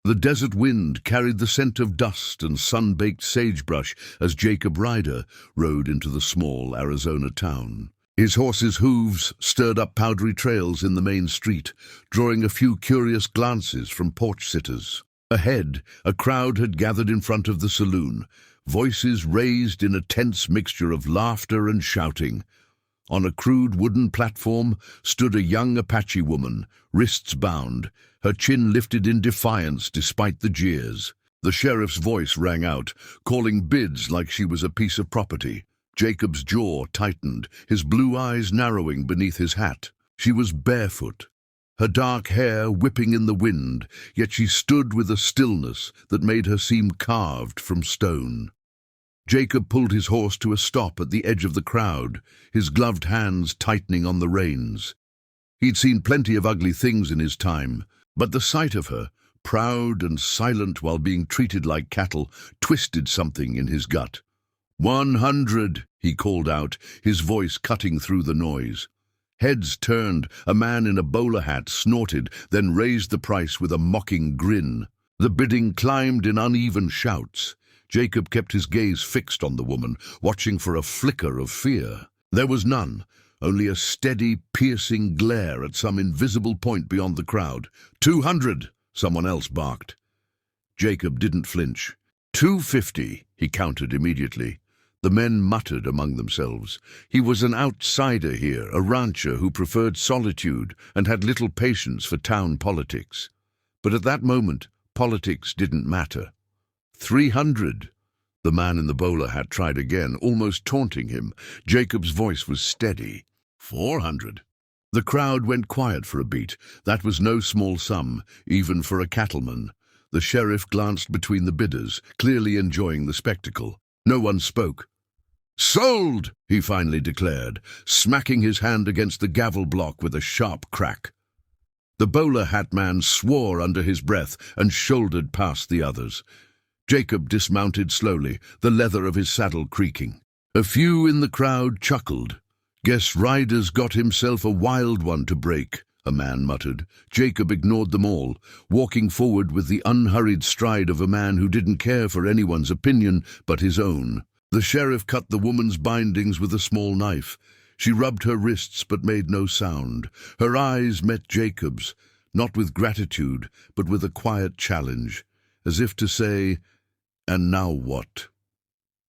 The desert wind carried the scent of dust and sun-baked sagebrush as Jacob Ryder rode into the small Arizona town. His horse's hooves stirred up powdery trails in the main street, drawing a few curious glances from porch-sitters. Ahead, a crowd had gathered in front of the saloon, voices raised in a tense mixture of laughter and shouting. On a crude wooden platform stood a young Apache woman, wrists bound, her chin lifted in defiance despite the jeers. The sheriff's voice rang out, calling bids like she was a piece of property. Jacob's jaw tightened, his blue eyes narrowing beneath his hat. She was barefoot, her dark hair whipping in the wind, yet she stood with a stillness that made her seem carved from stone. Jacob pulled his horse to a stop at the edge of the crowd, his gloved hands tightening on the reins. He'd seen plenty of ugly things in his time, but the sight of her, proud and silent while being treated like cattle, twisted something in his gut. 100, he called out, his voice cutting through the noise. Heads turned, a man in a bowler hat snorted, then raised the price with a mocking grin. The bidding climbed in uneven shouts. Jacob kept his gaze fixed on the woman, watching for a flicker of fear. There was none, only a steady, piercing glare at some invisible point beyond the crowd. 200, someone else barked. Jacob didn't flinch. 250, he countered immediately. The men muttered among themselves. He was an outsider here, a rancher who preferred solitude and had little patience for town politics. But at that moment, politics didn't matter. 300. The man in the bowler hat tried again, almost taunting him. Jacob's voice was steady. 400. The crowd went quiet for a beat. That was no small sum, even for a cattleman. The sheriff glanced between the bidders, clearly enjoying the spectacle. No one spoke. "Sold!" he finally declared, smacking his hand against the gavel block with a sharp crack. The bowler hat man swore under his breath and shouldered past the others. Jacob dismounted slowly, the leather of his saddle creaking. A few in the crowd chuckled. "Guess Ryder's got himself a wild one to break," a man muttered. Jacob ignored them all, walking forward with the unhurried stride of a man who didn't care for anyone's opinion but his own. The sheriff cut the woman's bindings with a small knife. She rubbed her wrists but made no sound. Her eyes met Jacob's, not with gratitude, but with a quiet challenge, as if to say, "And now what?"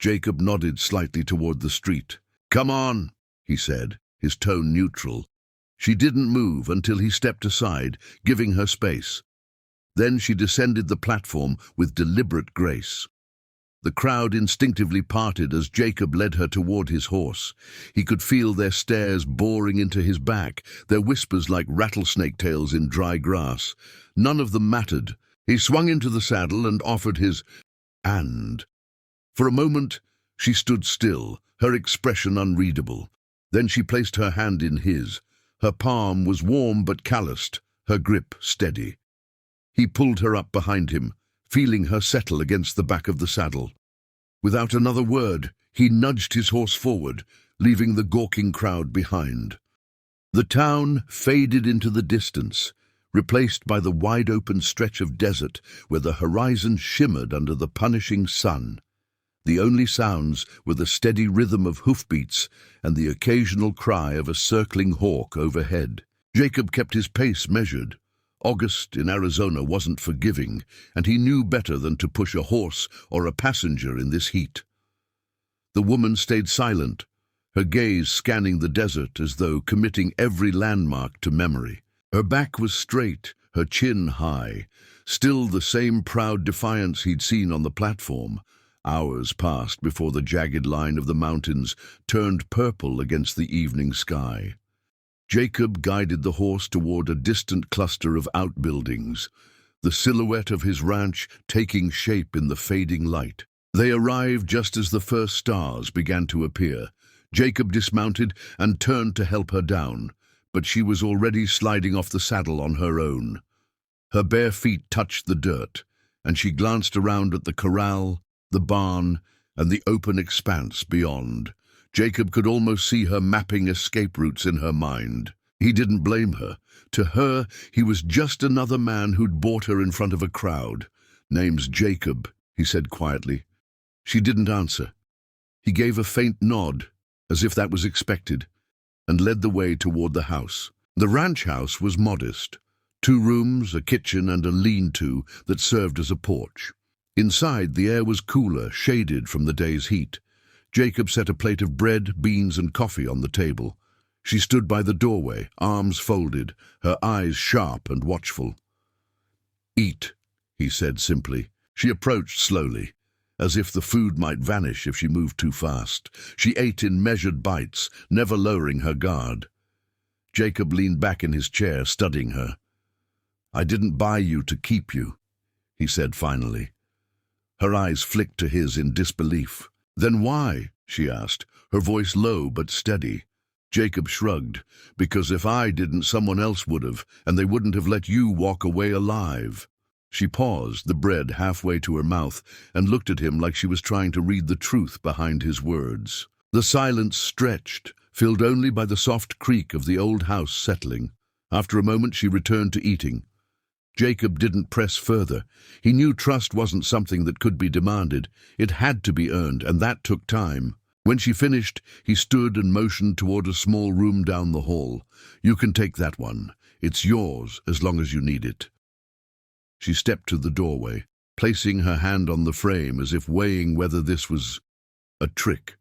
Jacob nodded slightly toward the street. "Come on," he said, his tone neutral. She didn't move until he stepped aside, giving her space. Then she descended the platform with deliberate grace. The crowd instinctively parted as Jacob led her toward his horse. He could feel their stares boring into his back, their whispers like rattlesnake tails in dry grass. None of them mattered. He swung into the saddle and offered his hand. For a moment, she stood still, her expression unreadable. Then she placed her hand in his. Her palm was warm but calloused, her grip steady. He pulled her up behind him, feeling her settle against the back of the saddle. Without another word, he nudged his horse forward, leaving the gawking crowd behind. The town faded into the distance, replaced by the wide-open stretch of desert where the horizon shimmered under the punishing sun. The only sounds were the steady rhythm of hoofbeats and the occasional cry of a circling hawk overhead. Jacob kept his pace measured. August in Arizona wasn't forgiving, and he knew better than to push a horse or a passenger in this heat. The woman stayed silent, her gaze scanning the desert as though committing every landmark to memory. Her back was straight, her chin high, still the same proud defiance he'd seen on the platform. Hours passed before the jagged line of the mountains turned purple against the evening sky. Jacob guided the horse toward a distant cluster of outbuildings, the silhouette of his ranch taking shape in the fading light. They arrived just as the first stars began to appear. Jacob dismounted and turned to help her down, but she was already sliding off the saddle on her own. Her bare feet touched the dirt, and she glanced around at the corral, the barn, and the open expanse beyond. Jacob could almost see her mapping escape routes in her mind. He didn't blame her. To her, he was just another man who'd bought her in front of a crowd. "Name's Jacob," he said quietly. She didn't answer. He gave a faint nod, as if that was expected, and led the way toward the house. The ranch house was modest. 2 rooms, a kitchen, and a lean-to that served as a porch. Inside, the air was cooler, shaded from the day's heat. Jacob set a plate of bread, beans, and coffee on the table. She stood by the doorway, arms folded, her eyes sharp and watchful. "Eat," he said simply. She approached slowly, as if the food might vanish if she moved too fast. She ate in measured bites, never lowering her guard. Jacob leaned back in his chair, studying her. "I didn't buy you to keep you," he said finally. Her eyes flicked to his in disbelief. "Then why?" she asked, her voice low but steady. Jacob shrugged. "Because if I didn't, someone else would have, and they wouldn't have let you walk away alive." She paused, the bread halfway to her mouth, and looked at him like she was trying to read the truth behind his words. The silence stretched, filled only by the soft creak of the old house settling. After a moment she returned to eating. Jacob didn't press further. He knew trust wasn't something that could be demanded. It had to be earned, and that took time. When she finished, he stood and motioned toward a small room down the hall. "You can take that one. It's yours as long as you need it." She stepped to the doorway, placing her hand on the frame as if weighing whether this was a trick.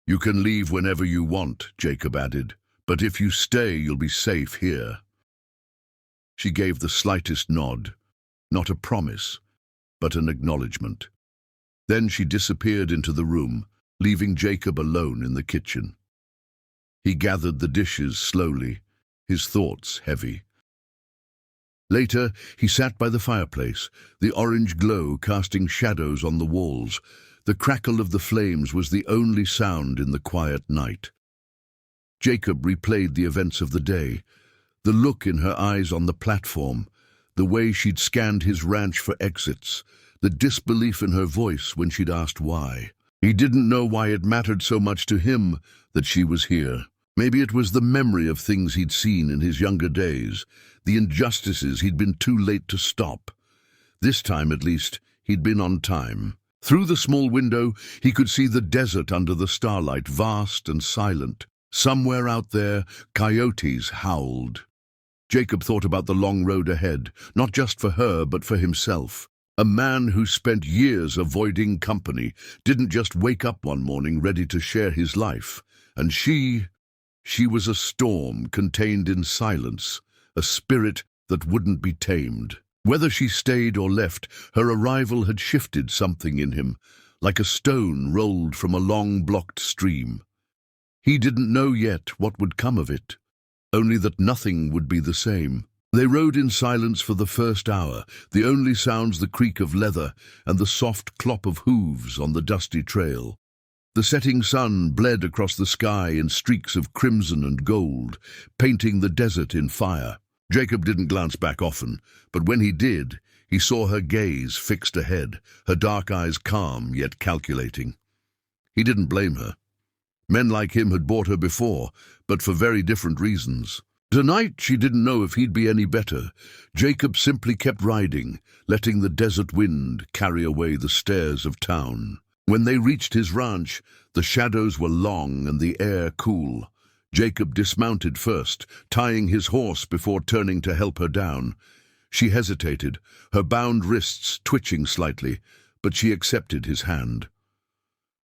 "You can leave whenever you want," Jacob added, "but if you stay, you'll be safe here." She gave the slightest nod, not a promise, but an acknowledgement. Then she disappeared into the room, leaving Jacob alone in the kitchen. He gathered the dishes slowly, his thoughts heavy. Later, he sat by the fireplace, the orange glow casting shadows on the walls. The crackle of the flames was the only sound in the quiet night. Jacob replayed the events of the day, the look in her eyes on the platform, the way she'd scanned his ranch for exits, the disbelief in her voice when she'd asked why. He didn't know why it mattered so much to him that she was here. Maybe it was the memory of things he'd seen in his younger days, the injustices he'd been too late to stop. This time, at least, he'd been on time. Through the small window, he could see the desert under the starlight, vast and silent. Somewhere out there, coyotes howled. Jacob thought about the long road ahead, not just for her, but for himself. A man who spent years avoiding company didn't just wake up one morning ready to share his life. And she was a storm contained in silence, a spirit that wouldn't be tamed. Whether she stayed or left, her arrival had shifted something in him, like a stone rolled from a long blocked stream. He didn't know yet what would come of it, only that nothing would be the same. They rode in silence for the first hour, the only sounds the creak of leather and the soft clop of hooves on the dusty trail. The setting sun bled across the sky in streaks of crimson and gold, painting the desert in fire. Jacob didn't glance back often, but when he did, he saw her gaze fixed ahead, her dark eyes calm yet calculating. He didn't blame her. Men like him had bought her before, but for very different reasons. Tonight she didn't know if he'd be any better. Jacob simply kept riding, letting the desert wind carry away the stares of town. When they reached his ranch, the shadows were long and the air cool. Jacob dismounted first, tying his horse before turning to help her down. She hesitated, her bound wrists twitching slightly, but she accepted his hand.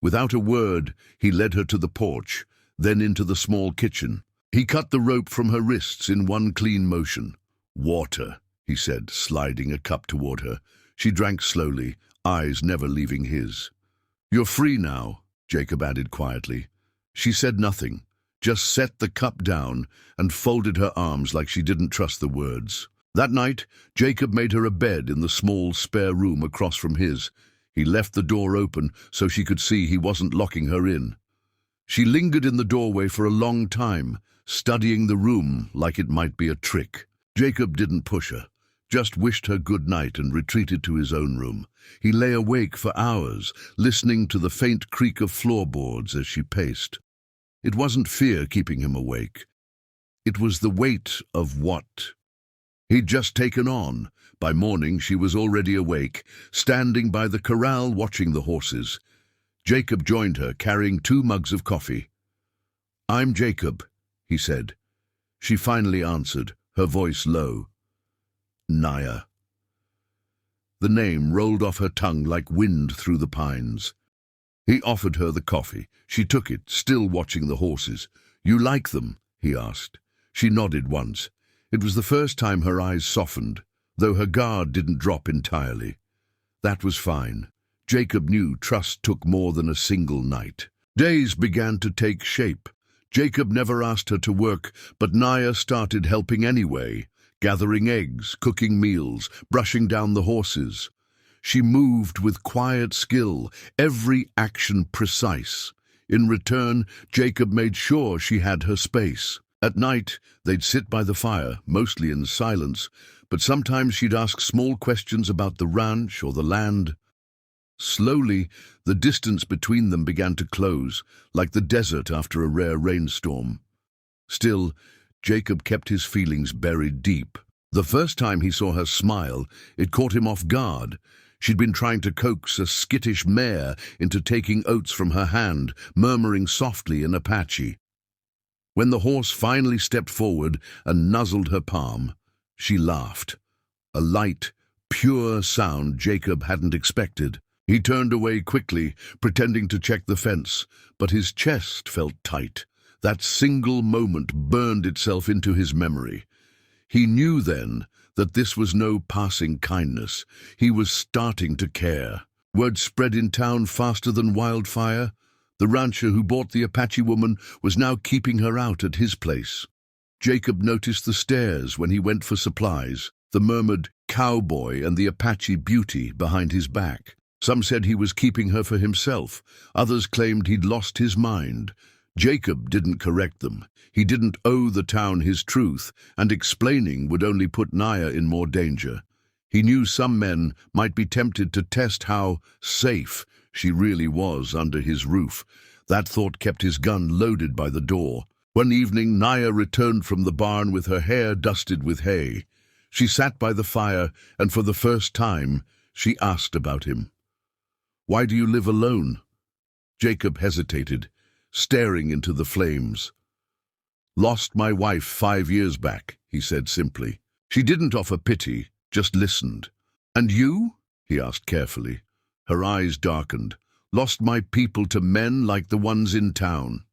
Without a word, he led her to the porch, then into the small kitchen. He cut the rope from her wrists in one clean motion. "Water," he said, sliding a cup toward her. She drank slowly, eyes never leaving his. "You're free now," Jacob added quietly. She said nothing, just set the cup down and folded her arms like she didn't trust the words. That night, Jacob made her a bed in the small spare room across from his. He left the door open so she could see he wasn't locking her in. She lingered in the doorway for a long time, studying the room like it might be a trick. Jacob didn't push her, just wished her good night and retreated to his own room. He lay awake for hours, listening to the faint creak of floorboards as she paced. It wasn't fear keeping him awake. It was the weight of what he'd just taken on. By morning, she was already awake, standing by the corral watching the horses. Jacob joined her, carrying 2 mugs of coffee. "I'm Jacob," he said. She finally answered, her voice low. "Naya." The name rolled off her tongue like wind through the pines. He offered her the coffee. She took it, still watching the horses. "You like them?" he asked. She nodded once. It was the first time her eyes softened, though her guard didn't drop entirely. That was fine. Jacob knew trust took more than a single night. Days began to take shape. Jacob never asked her to work, but Naya started helping anyway, gathering eggs, cooking meals, brushing down the horses. She moved with quiet skill, every action precise. In return, Jacob made sure she had her space. At night, they'd sit by the fire, mostly in silence, but sometimes she'd ask small questions about the ranch or the land. Slowly, the distance between them began to close, like the desert after a rare rainstorm. Still, Jacob kept his feelings buried deep. The first time he saw her smile, it caught him off guard. She'd been trying to coax a skittish mare into taking oats from her hand, murmuring softly in Apache. When the horse finally stepped forward and nuzzled her palm, she laughed. A light, pure sound Jacob hadn't expected. He turned away quickly, pretending to check the fence, but his chest felt tight. That single moment burned itself into his memory. He knew then that this was no passing kindness. He was starting to care. Word spread in town faster than wildfire. The rancher who bought the Apache woman was now keeping her out at his place. Jacob noticed the stares when he went for supplies, the murmured "Cowboy" and the Apache beauty behind his back. Some said he was keeping her for himself. Others claimed he'd lost his mind. Jacob didn't correct them. He didn't owe the town his truth, and explaining would only put Naya in more danger. He knew some men might be tempted to test how safe she really was under his roof. That thought kept his gun loaded by the door. One evening, Naya returned from the barn with her hair dusted with hay. She sat by the fire, and for the first time, she asked about him. "Why do you live alone?" Jacob hesitated, staring into the flames. "Lost my wife 5 years back," he said simply. She didn't offer pity, just listened. "And you?" he asked carefully. Her eyes darkened. "Lost my people to men like the ones in town."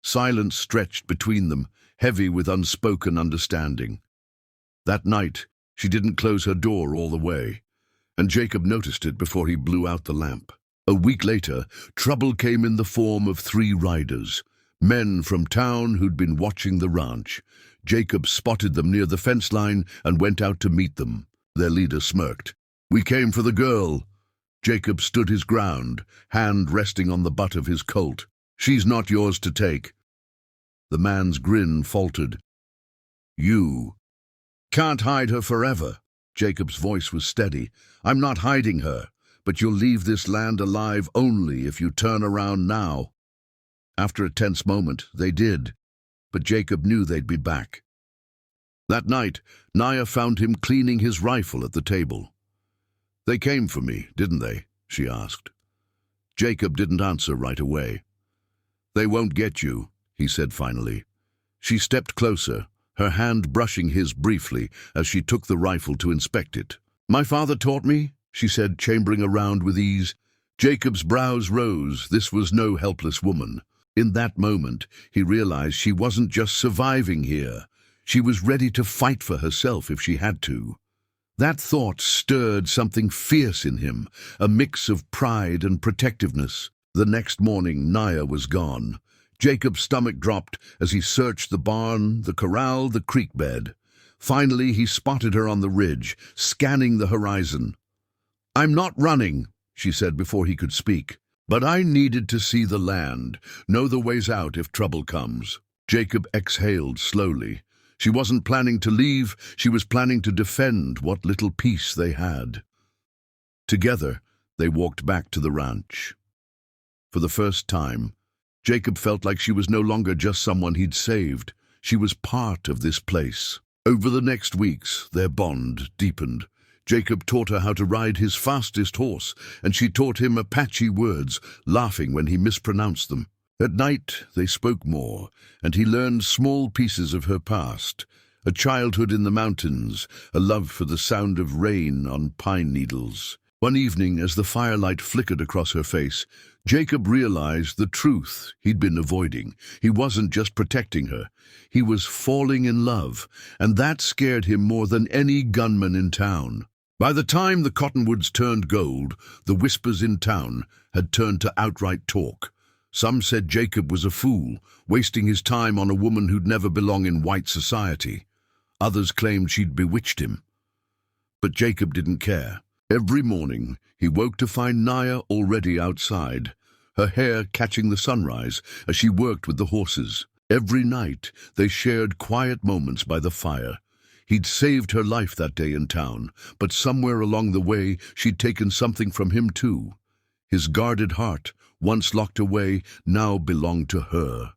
Silence stretched between them, heavy with unspoken understanding. That night, she didn't close her door all the way, and Jacob noticed it before he blew out the lamp. A week later, trouble came in the form of 3 riders, men from town who'd been watching the ranch. Jacob spotted them near the fence line and went out to meet them. Their leader smirked. "We came for the girl." Jacob stood his ground, hand resting on the butt of his Colt. "She's not yours to take." The man's grin faltered. "You can't hide her forever." Jacob's voice was steady. "I'm not hiding her, but you'll leave this land alive only if you turn around now." After a tense moment, they did, but Jacob knew they'd be back. That night, Naya found him cleaning his rifle at the table. "They came for me, didn't they?" she asked. Jacob didn't answer right away. "They won't get you," he said finally. She stepped closer, her hand brushing his briefly as she took the rifle to inspect it. "My father taught me," she said, chambering around with ease. Jacob's brows rose. This was no helpless woman. In that moment, he realized she wasn't just surviving here. She was ready to fight for herself if she had to. That thought stirred something fierce in him, a mix of pride and protectiveness. The next morning, Naya was gone. Jacob's stomach dropped as he searched the barn, the corral, the creek bed. Finally, he spotted her on the ridge, scanning the horizon. "I'm not running," she said before he could speak. "But I needed to see the land, know the ways out if trouble comes." Jacob exhaled slowly. She wasn't planning to leave, she was planning to defend what little peace they had. Together, they walked back to the ranch. For the first time, Jacob felt like she was no longer just someone he'd saved. She was part of this place. Over the next weeks, their bond deepened. Jacob taught her how to ride his fastest horse, and she taught him Apache words, laughing when he mispronounced them. At night, they spoke more, and he learned small pieces of her past. A childhood in the mountains, a love for the sound of rain on pine needles. One evening, as the firelight flickered across her face, Jacob realized the truth he'd been avoiding. He wasn't just protecting her. He was falling in love, and that scared him more than any gunman in town. By the time the cottonwoods turned gold, the whispers in town had turned to outright talk. Some said Jacob was a fool, wasting his time on a woman who'd never belong in white society. Others claimed she'd bewitched him. But Jacob didn't care. Every morning, he woke to find Naya already outside, her hair catching the sunrise as she worked with the horses. Every night, they shared quiet moments by the fire. He'd saved her life that day in town, but somewhere along the way, she'd taken something from him too. His guarded heart, once locked away, now belonged to her.